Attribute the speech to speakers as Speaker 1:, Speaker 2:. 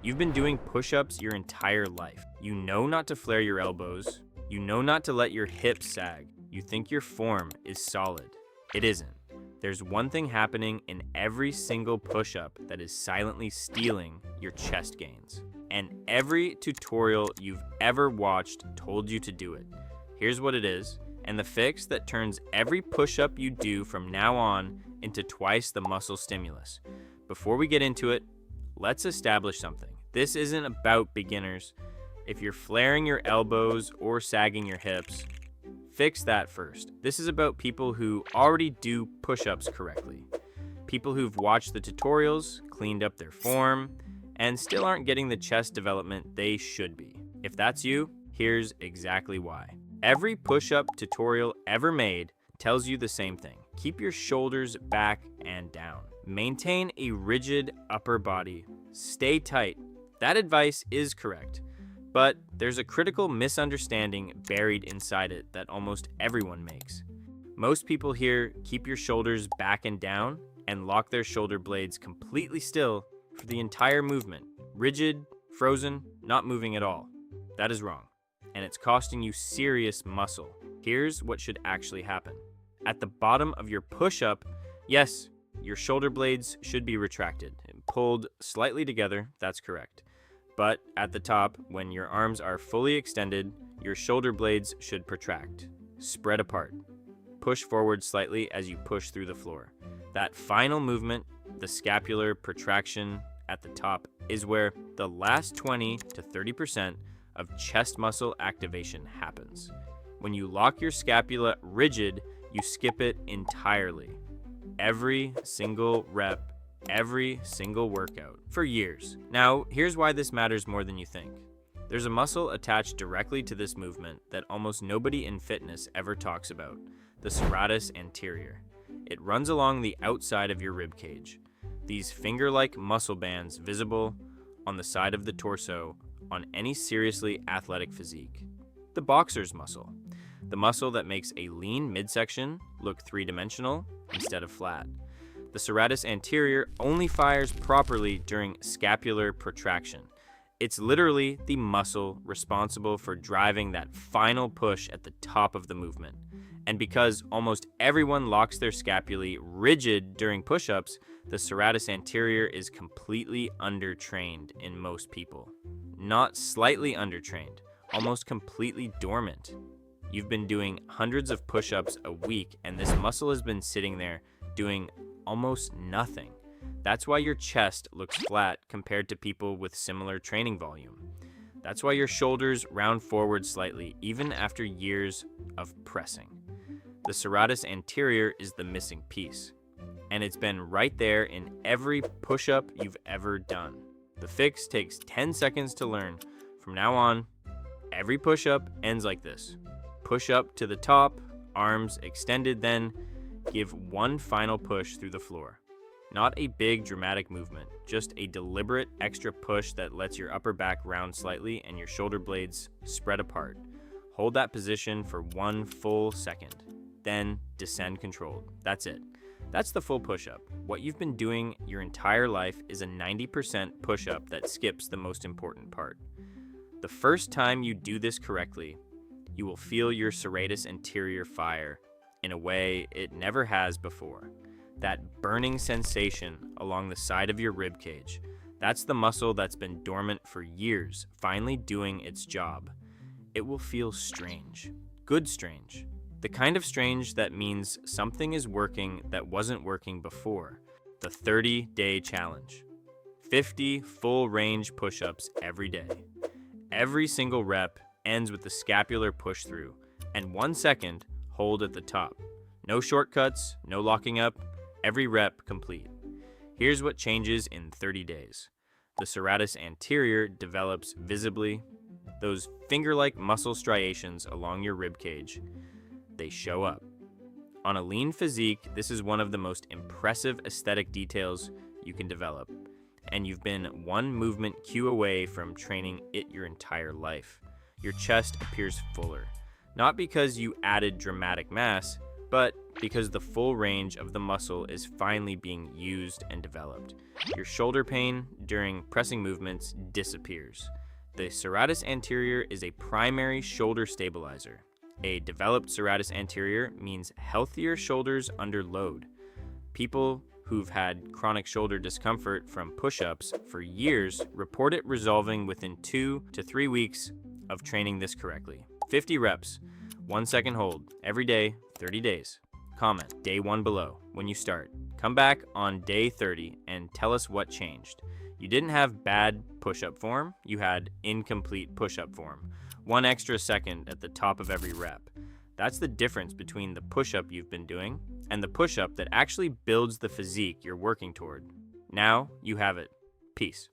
Speaker 1: You've been doing push-ups your entire life. You know not to flare your elbows. You know not to let your hips sag. You think your form is solid. It isn't. There's one thing happening in every single push-up that is silently stealing your chest gains. And every tutorial you've ever watched told you to do it. Here's what it is, and the fix that turns every push-up you do from now on into twice the muscle stimulus. Before we get into it, let's establish something. This isn't about beginners. If you're flaring your elbows or sagging your hips, fix that first. This is about people who already do push-ups correctly. People who've watched the tutorials, cleaned up their form, and still aren't getting the chest development they should be. If that's you, here's exactly why. Every push-up tutorial ever made tells you the same thing. Keep your shoulders back and down. Maintain a rigid upper body. Stay tight. That advice is correct, but there's a critical misunderstanding buried inside it that almost everyone makes. Most people hear keep your shoulders back and down and lock their shoulder blades completely still for the entire movement. Rigid, frozen, not moving at all. That is wrong, and it's costing you serious muscle. Here's what should actually happen. At the bottom of your push-up, yes, your shoulder blades should be retracted and pulled slightly together, that's correct. But at the top, when your arms are fully extended, your shoulder blades should protract, spread apart. Push forward slightly as you push through the floor. That final movement, the scapular protraction at the top, is where the last 20 to 30% of chest muscle activation happens. When you lock your scapula rigid, you skip it entirely. Every single rep, every single workout, for years. Now, here's why this matters more than you think. There's a muscle attached directly to this movement that almost nobody in fitness ever talks about, the serratus anterior. It runs along the outside of your rib cage. These finger-like muscle bands visible on the side of the torso on any seriously athletic physique. The boxer's muscle. The muscle that makes a lean midsection look three-dimensional instead of flat. The serratus anterior only fires properly during scapular protraction. It's literally the muscle responsible for driving that final push at the top of the movement. And because almost everyone locks their scapulae rigid during push-ups, the serratus anterior is completely undertrained in most people. Not slightly undertrained, almost completely dormant. You've been doing hundreds of push-ups a week, and this muscle has been sitting there doing almost nothing. That's why your chest looks flat compared to people with similar training volume. That's why your shoulders round forward slightly, even after years of pressing. The serratus anterior is the missing piece, and it's been right there in every push-up you've ever done. The fix takes 10 seconds to learn. From now on, every push-up ends like this. Push up to the top, arms extended, then give one final push through the floor. Not a big dramatic movement, just a deliberate extra push that lets your upper back round slightly and your shoulder blades spread apart. Hold that position for 1 full second, then descend controlled. That's it. That's the full push-up. What you've been doing your entire life is a 90% push-up that skips the most important part. The first time you do this correctly, you will feel your serratus anterior fire in a way it never has before. That burning sensation along the side of your rib cage, that's the muscle that's been dormant for years, finally doing its job. It will feel strange, good strange. The kind of strange that means something is working that wasn't working before. The 30-day challenge. 50 full range push-ups every day. Every single rep ends with the scapular push through, and 1 second hold at the top. No shortcuts, no locking up, every rep complete. Here's what changes in 30 days. The serratus anterior develops visibly. Those finger-like muscle striations along your rib cage, they show up. On a lean physique, this is one of the most impressive aesthetic details you can develop, and you've been one movement cue away from training it your entire life. Your chest appears fuller, not because you added dramatic mass, but because the full range of the muscle is finally being used and developed. Your shoulder pain during pressing movements disappears. The serratus anterior is a primary shoulder stabilizer. A developed serratus anterior means healthier shoulders under load. People who've had chronic shoulder discomfort from push-ups for years report it resolving within 2 to 3 weeks of training this correctly. 50 reps, 1 second hold, every day, 30 days. Comment day 1 below when you start. Come back on day 30 and tell us what changed. You didn't have bad push-up form, you had incomplete push-up form. 1 extra second at the top of every rep. That's the difference between the push-up you've been doing and the push-up that actually builds the physique you're working toward. Now you have it. Peace.